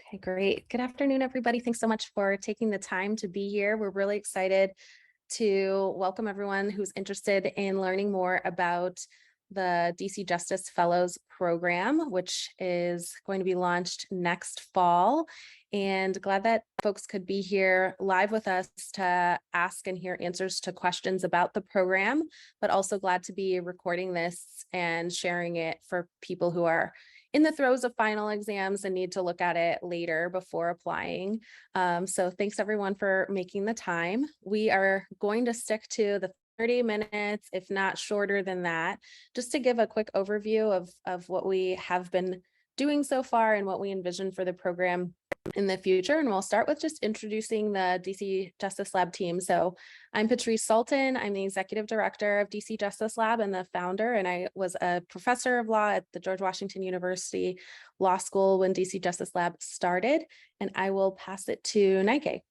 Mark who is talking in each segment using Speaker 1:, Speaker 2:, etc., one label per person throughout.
Speaker 1: Okay, great. Good afternoon, everybody. Thanks so much for taking the time to be here. We're really excited to welcome everyone who's interested in learning more about the DC Justice Fellows Program, which is going to be launched next fall. And glad that folks could be here live with us to ask and hear answers to questions about the program, but also glad to be recording this and sharing it for people who are in the throes of final exams and need to look at it later before applying. So thanks everyone for making the time. We are going to stick to the 30 minutes, if not shorter than that, just to give a quick overview of what we have been doing so far and what we envision for the program in the future. And we'll start with just introducing the DC Justice Lab team. So I'm Patrice Sultan. I'm the executive director of DC Justice Lab and the founder, and I was a professor of law at the George Washington University Law School when DC Justice Lab started. And I will pass it to Nike.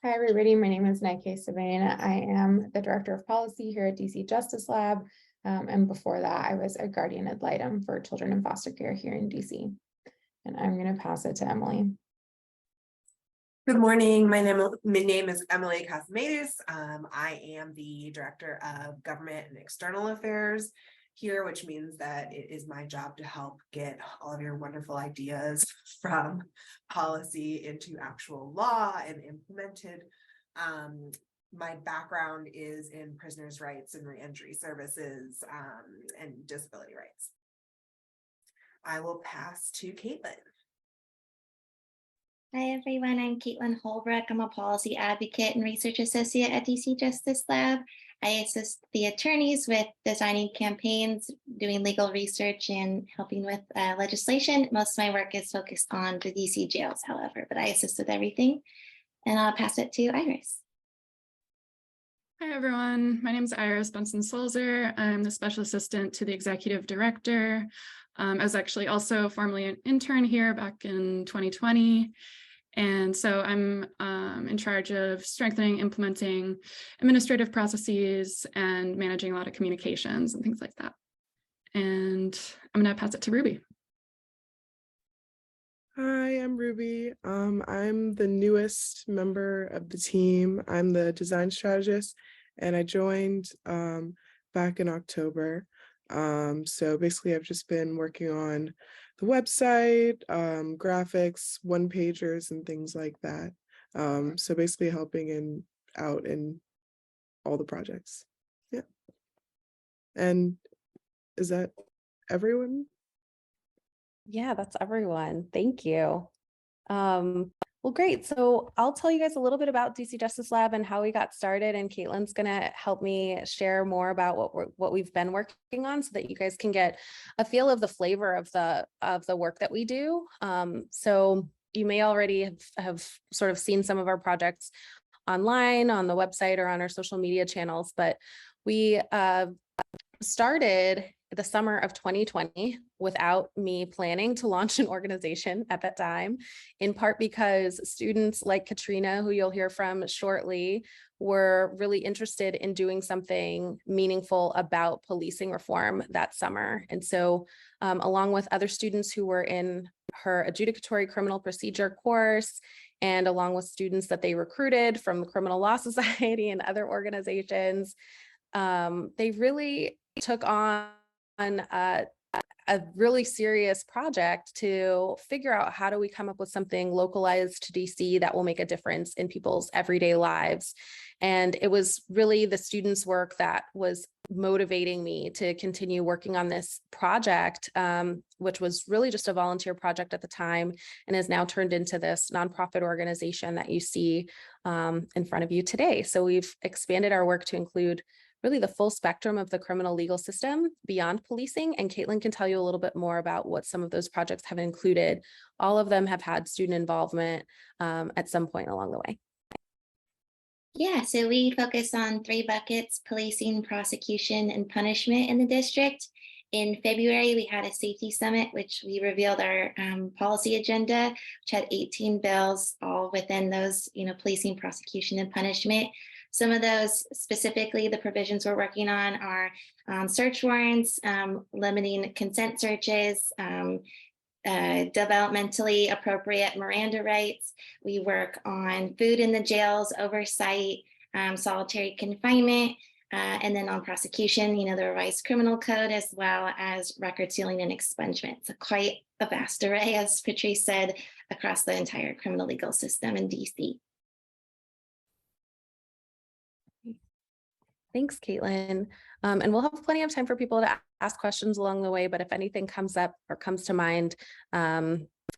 Speaker 2: Hi, everybody. My name is Nike Sabina. I am the Director of Policy here at DC Justice Lab. And before that, I was a guardian ad litem for children in foster care here in DC. And I'm going to pass it to Emily.
Speaker 3: Good morning. My name is Emily Cosmatis. I am the Director of Government and External Affairs here, which means that it is my job to help get all of your wonderful ideas from policy into actual law and implemented. My background is in prisoners' rights and reentry services and disability rights. I will pass to Caitlin.
Speaker 4: Hi, everyone. I'm Caitlin Holbrook. I'm a policy advocate and research associate at DC Justice Lab. I assist the attorneys with designing campaigns, doing legal research, and helping with legislation. Most of my work is focused on the DC jails, however, but I assist with everything. And I'll pass it to Iris.
Speaker 5: Hi, everyone. My name is Iris Benson-Sulzer. I'm the special assistant to the executive director. I was actually also formerly an intern here back in 2020. And so I'm in charge of strengthening, implementing administrative processes and managing a lot of communications and things like that. And I'm going to pass it to Ruby.
Speaker 6: Hi, I'm Ruby. I'm the newest member of the team. I'm the design strategist, and I joined back in October. So basically, I've just been working on the website, graphics, one-pagers, and things like that. So basically helping out in all the projects. Yeah. And is that everyone?
Speaker 1: Yeah, that's everyone. Thank you. Well, great. So I'll tell you guys a little bit about DC Justice Lab and how we got started, and Caitlin's going to help me share more about what we've been working on so that you guys can get a feel of the flavor of the work that we do. So you may already have sort of seen some of our projects online on the website or on our social media channels, but we started the summer of 2020 without me planning to launch an organization at that time, in part because students like Katrina, who you'll hear from shortly, were really interested in doing something meaningful about policing reform that summer. And so along with other students who were in her adjudicatory criminal procedure course, and along with students that they recruited from the Criminal Law Society and other organizations, they really took on a really serious project to figure out how do we come up with something localized to DC that will make a difference in people's everyday lives. And it was really the students' work that was motivating me to continue working on this project, which was really just a volunteer project at the time and has now turned into this nonprofit organization that you see in front of you today. So we've expanded our work to include really the full spectrum of the criminal legal system beyond policing. And Caitlin can tell you a little bit more about what some of those projects have included. All of them have had student involvement at some point along the way.
Speaker 4: Yeah, so we focus on 3 buckets: policing, prosecution, and punishment in the district. In February, we had a safety summit, which we revealed our policy agenda, which had 18 bills, all within those, policing, prosecution, and punishment. Some of those, specifically the provisions we're working on, are search warrants, limiting consent searches, developmentally appropriate Miranda rights. We work on food in the jails, oversight, solitary confinement, and then on prosecution, the revised criminal code, as well as record sealing and expungement. So quite a vast array, as Patrice said, across the entire criminal legal system in DC.
Speaker 1: Thanks, Caitlin. And we'll have plenty of time for people to ask questions along the way, but if anything comes up or comes to mind,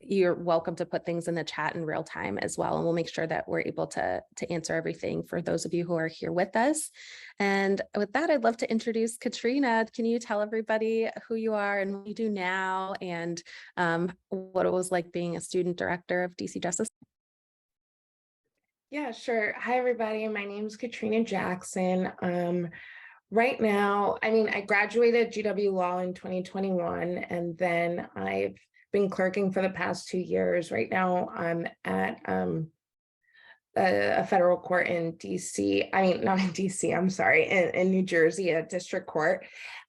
Speaker 1: you're welcome to put things in the chat in real time as well. And we'll make sure that we're able to answer everything for those of you who are here with us. And with that, I'd love to introduce Katrina. Can you tell everybody who you are and what you do now, and what it was like being a student director of DC Justice?
Speaker 2: Yeah, sure. Hi, everybody. My name is Katrina Jackson. Right now, I graduated GW Law in 2021, and then I've been clerking for the past 2 years. Right now, I'm at a federal court in DC. Not in DC, I'm sorry, in New Jersey, a district court.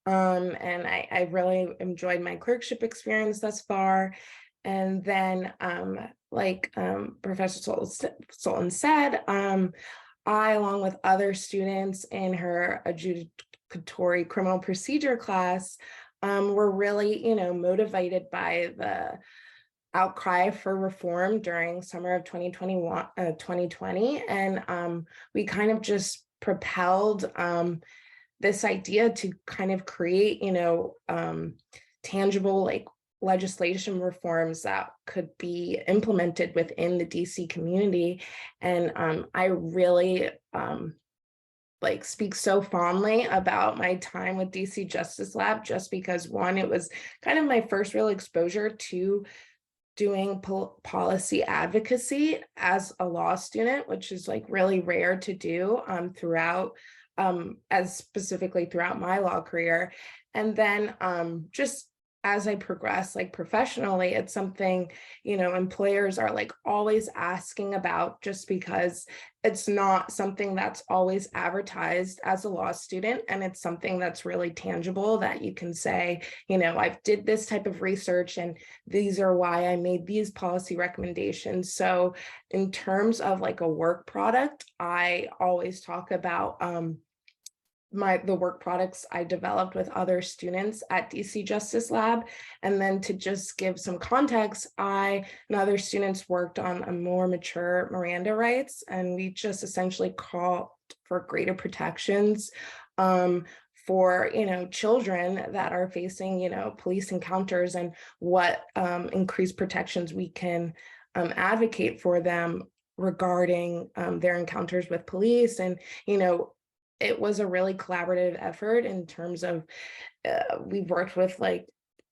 Speaker 2: And I really enjoyed my clerkship experience thus far. And then, like Professor Sultan said, I, along with other students in her adjudicatory criminal procedure class, were really, motivated by the outcry for reform during summer of 2020. And we kind of just propelled this idea to kind of create, tangible, like, legislation reforms that could be implemented within the DC community. And I really speak so fondly about my time with DC Justice Lab, just because, one, it was kind of my first real exposure to doing policy advocacy as a law student, which is really rare to do throughout, as specifically throughout my law career. And then just as I progress professionally, it's something, employers are always asking about, just because it's not something that's always advertised as a law student. And it's something that's really tangible that you can say, I've did this type of research and these are why I made these policy recommendations. So in terms of a work product, I always talk about the work products I developed with other students at DC Justice Lab. And then to just give some context, I and other students worked on a more mature Miranda rights, and we just essentially called for greater protections for children that are facing police encounters, and what increased protections we can advocate for them regarding their encounters with police. And it was a really collaborative effort in terms of we worked with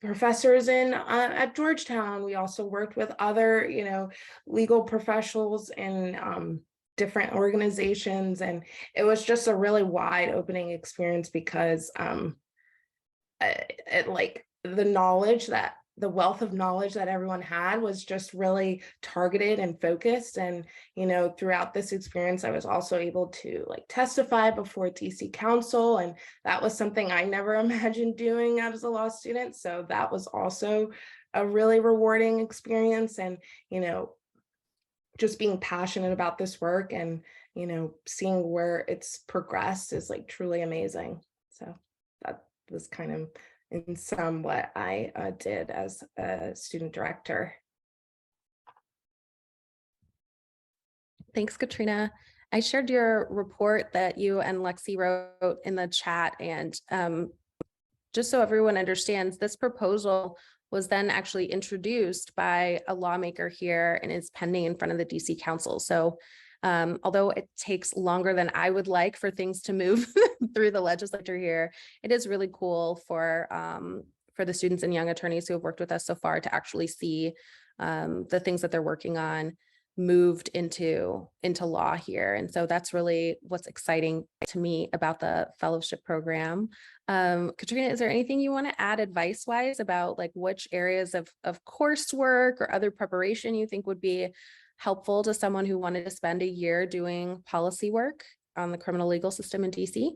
Speaker 2: professors at Georgetown. We also worked with other legal professionals in different organizations, and it was just a really wide opening experience, because the wealth of knowledge that everyone had was just really targeted and focused. And, throughout this experience, I was also able to testify before DC Council. And that was something I never imagined doing as a law student. So that was also a really rewarding experience. And, just being passionate about this work and, seeing where it's progressed is truly amazing. So that was kind of in sum what I did as a student director.
Speaker 1: Thanks, Katrina. I shared your report that you and Lexi wrote in the chat, and just so everyone understands, this proposal was then actually introduced by a lawmaker here and is pending in front of the DC Council. So although it takes longer than I would like for things to move through the legislature here, it is really cool for the students and young attorneys who have worked with us so far to actually see the things that they're working on moved into law here. And so that's really what's exciting to me about the fellowship program. Katrina, is there anything you want to add advice-wise about which areas of coursework or other preparation you think would be helpful to someone who wanted to spend a year doing policy work on the criminal legal system in DC?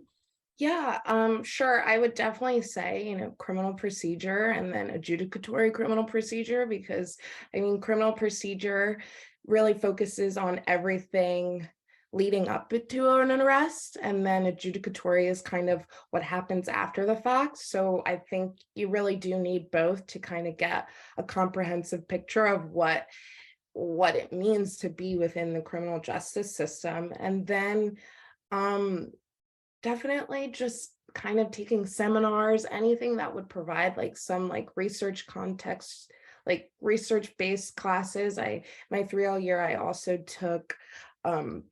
Speaker 6: Yeah, sure. I would definitely say, criminal procedure and then adjudicatory criminal procedure, because I mean, criminal procedure really focuses on everything leading up to an arrest, and then adjudicatory is kind of what happens after the fact. So I think you really do need both to kind of get a comprehensive picture of what it means to be within the criminal justice system. And then um definitely just kind of taking seminars, anything that would provide like some like research context, like research-based classes. My 3L year, I also took um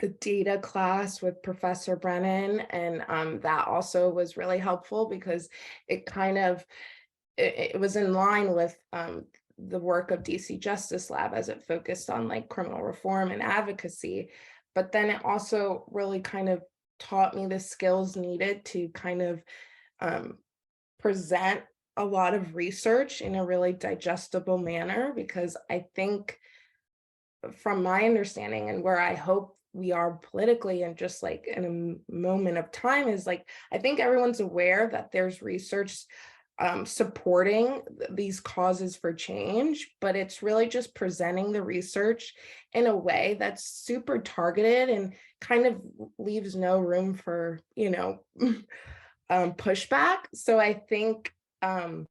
Speaker 6: a data class with Professor Brennan, and that also was really helpful because it kind of it was in line with the work of DC Justice Lab as it focused on like criminal reform and advocacy. But then it also really kind of taught me the skills needed to kind of um, present a lot of research in a really digestible manner, because I think from my understanding and where I hope we are politically and just like in a moment of time is like, I think everyone's aware that there's research supporting these causes for change, but it's really just presenting the research in a way that's super targeted and kind of leaves no room for, pushback. So I think kind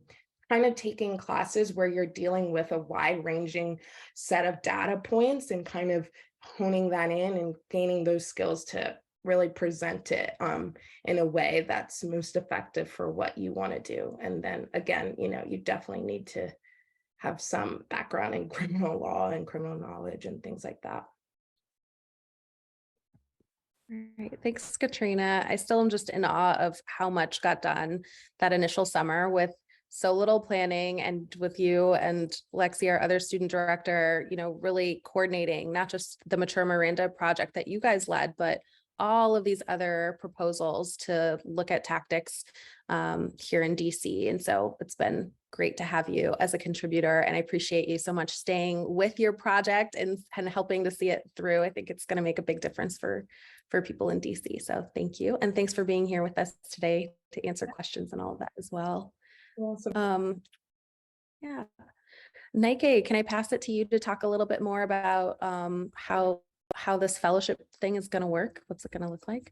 Speaker 6: of taking classes where you're dealing with a wide ranging set of data points and kind of honing that in and gaining those skills to really present it in a way that's most effective for what you want to do. And then again, you definitely need to have some background in criminal law and criminal knowledge and things like that.
Speaker 1: All right, thanks, Katrina. I still am just in awe of how much got done that initial summer with so little planning, and with you and Lexi, our other student director, really coordinating not just the Mature Miranda project that you guys led, but all of these other proposals to look at tactics here in DC. And so it's been great to have you as a contributor, and I appreciate you so much staying with your project and helping to see it through. I think it's going to make a big difference for people in DC. So thank you. And thanks for being here with us today to answer questions and all of that as well.
Speaker 6: Awesome.
Speaker 1: Yeah. Nike, can I pass it to you to talk a little bit more about how this fellowship thing is going to work? What's it going to look like?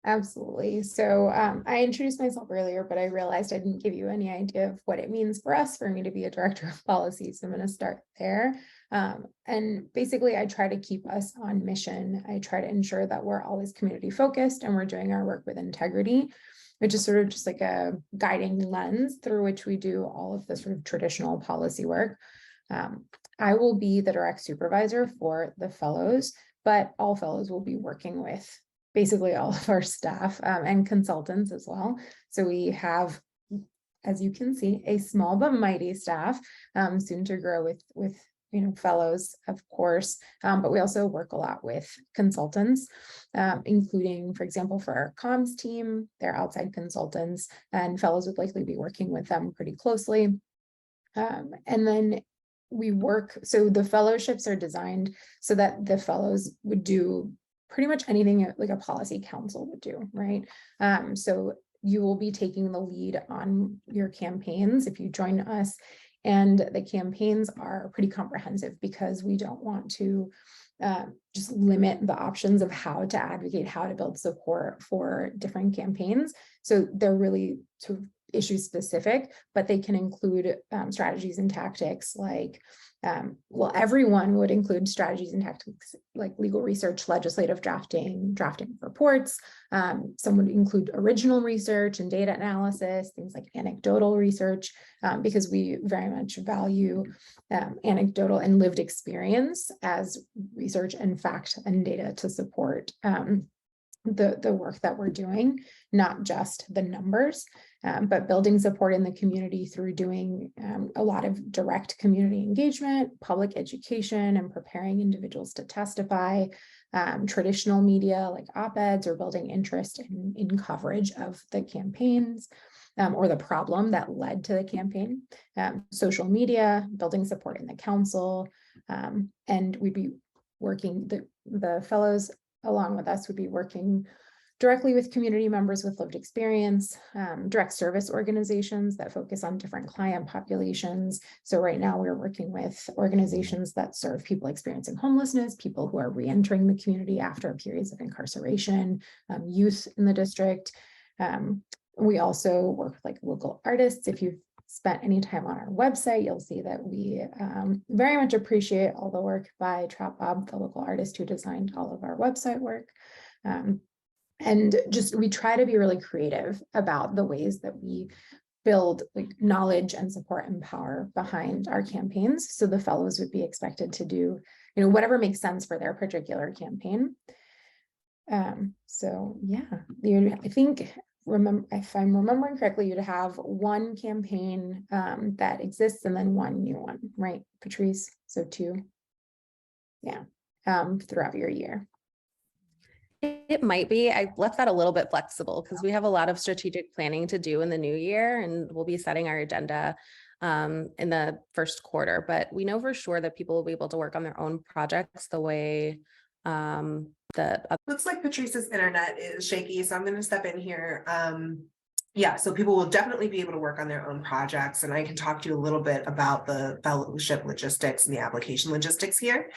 Speaker 2: Absolutely. So I introduced myself earlier, but I realized I didn't give you any idea of what it means for us, for me to be a director of policy. So I'm going to start there. And basically, I try to keep us on mission. I try to ensure that we're always community focused and we're doing our work with integrity, which is sort of just like a guiding lens through which we do all of the sort of traditional policy work. I will be the direct supervisor for the fellows, but all fellows will be working with basically all of our staff and consultants as well. So we have, as you can see, a small but mighty staff, soon to grow with fellows, of course, but we also work a lot with consultants, including, for example, for our comms team, they're outside consultants, and fellows would likely be working with them pretty closely. And then we work, so the fellowships are designed so that the fellows would do pretty much anything like a policy council would do, right? So you will be taking the lead on your campaigns if you join us. And the campaigns are pretty comprehensive because we don't want to just limit the options of how to advocate, how to build support for different campaigns. So they're really sort of issue specific, but they can include strategies and tactics like, well, everyone would include strategies and tactics like legal research, legislative drafting reports. Some would include original research and data analysis, things like anecdotal research, because we very much value anecdotal and lived experience as research and fact and data to support the work that we're doing, not just the numbers, but building support in the community through doing a lot of direct community engagement, public education, and preparing individuals to testify, traditional media like op-eds, or building interest in coverage of the campaigns or the problem that led to the campaign, social media, building support in the council, and we'd be working, the fellows along with us would be working directly with community members with lived experience, direct service organizations that focus on different client populations. So right now we're working with organizations that serve people experiencing homelessness, people who are re-entering the community after periods of incarceration, youth in the district. We also work with like local artists. If you've spent any time on our website, you'll see that we very much appreciate all the work by Trap Bob, the local artist who designed all of our website work. And just we try to be really creative about the ways that we build like knowledge and support and power behind our campaigns. So the fellows would be expected to do, whatever makes sense for their particular campaign. So yeah, I think if I'm remembering correctly, you'd have one campaign that exists and then one new one, right, Patrice? So 2, yeah, throughout your year.
Speaker 1: It might be. I left that a little bit flexible because we have a lot of strategic planning to do in the new year, and we'll be setting our agenda in the first quarter. But we know for sure that people will be able to work on their own projects the way
Speaker 3: Looks like Patrice's internet is shaky, so I'm going to step in here. Yeah, so people will definitely be able to work on their own projects, and I can talk to you a little bit about the fellowship logistics and the application logistics here.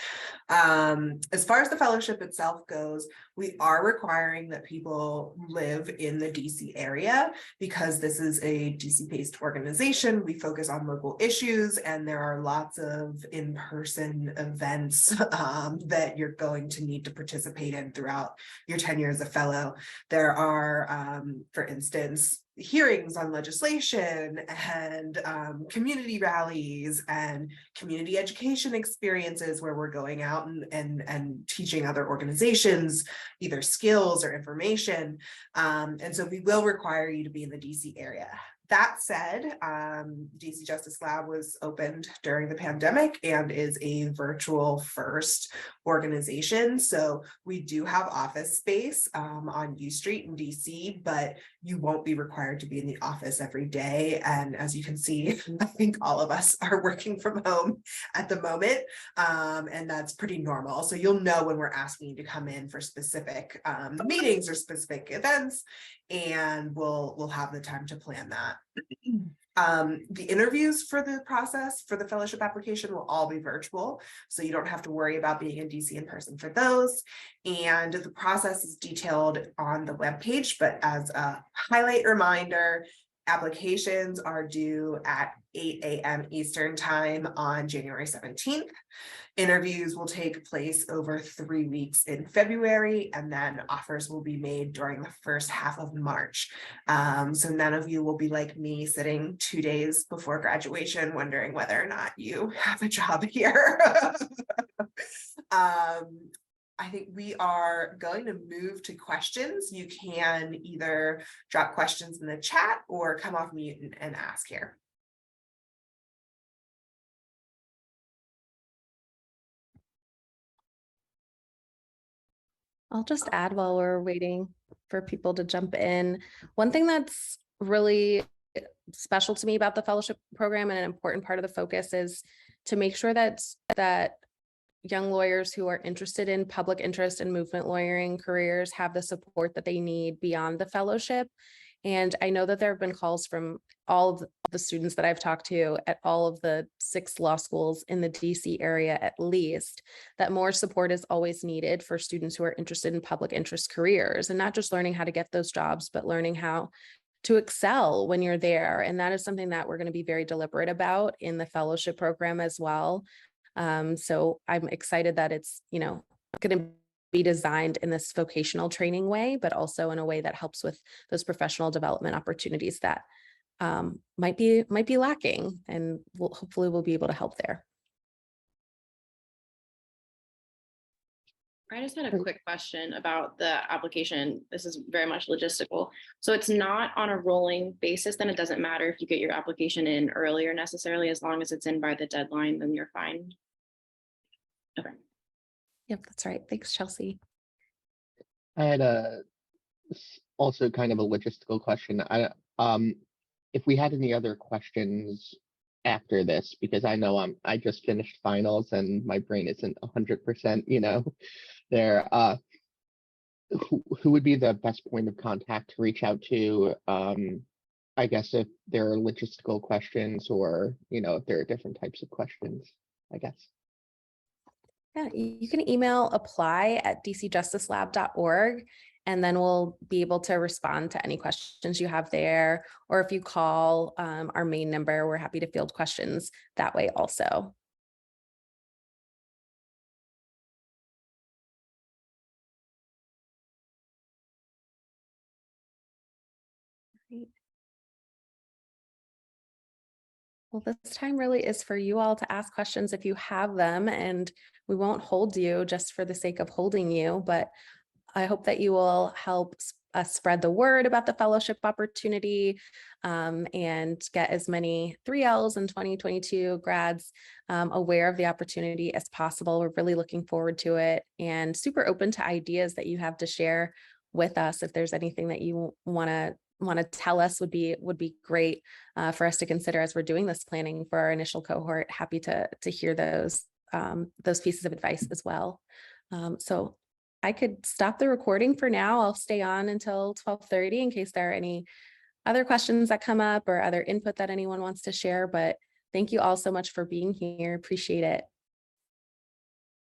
Speaker 3: As far as the fellowship itself goes, we are requiring that people live in the DC area because this is a DC-based organization. We focus on local issues, and there are lots of in-person events that you're going to need to participate in throughout your tenure as a fellow. There are, for instance, hearings on legislation and community rallies and community education experiences where we're going out and teaching other organizations either skills or information. And so we will require you to be in the DC area. That said, DC Justice Lab was opened during the pandemic and is a virtual first organization. So we do have office space on U Street in DC, but you won't be required to be in the office every day. And as you can see, I think all of us are working from home at the moment, and that's pretty normal. So you'll know when we're asking you to come in for specific meetings or specific events, and we'll have the time to plan that. The interviews for the process for the fellowship application will all be virtual, so you don't have to worry about being in DC in person for those. And the process is detailed on the webpage, but as a highlight reminder, applications are due at 8 a.m. Eastern time on January 17th. Interviews will take place over 3 weeks in February, and then offers will be made during the first half of March. So none of you will be like me sitting 2 days before graduation wondering whether or not you have a job here. I think we are going to move to questions. You can either drop questions in the chat or come off mute and ask here.
Speaker 1: I'll just add while we're waiting for people to jump in. One thing that's really special to me about the fellowship program and an important part of the focus is to make sure that young lawyers who are interested in public interest and movement lawyering careers have the support that they need beyond the fellowship. And I know that there have been calls from all of the students that I've talked to at all of the 6 law schools in the DC area, at least, that more support is always needed for students who are interested in public interest careers, and not just learning how to get those jobs, but learning how to excel when you're there. And that is something that we're going to be very deliberate about in the fellowship program as well. So I'm excited that it's, going to be designed in this vocational training way, but also in a way that helps with those professional development opportunities that might be lacking, and hopefully we'll be able to help there.
Speaker 7: I just had a quick question about the application. This is very much logistical. So it's not on a rolling basis, then it doesn't matter if you get your application in earlier necessarily, as long as it's in by the deadline, then you're fine. Okay.
Speaker 1: Yep, that's right. Thanks, Chelsea.
Speaker 8: I had also kind of a logistical question. If we had any other questions after this, because I know I just finished finals and my brain isn't 100%, there. who would be the best point of contact to reach out to? I guess if there are logistical questions or, if there are different types of questions, I guess.
Speaker 1: Yeah, you can email apply@dcjusticelab.org, and then we'll be able to respond to any questions you have there. Or if you call our main number, we're happy to field questions that way also. Great. Well, this time really is for you all to ask questions if you have them, and we won't hold you just for the sake of holding you, but I hope that you will help us spread the word about the fellowship opportunity and get as many 3Ls and 2022 grads aware of the opportunity as possible. We're really looking forward to it and super open to ideas that you have to share with us. If there's anything that you want to tell us, would be great for us to consider as we're doing this planning for our initial cohort. Happy to hear those pieces of advice as well. So I could stop the recording for now. I'll stay on until 12:30 in case there are any other questions that come up or other input that anyone wants to share. But thank you all so much for being here. Appreciate it.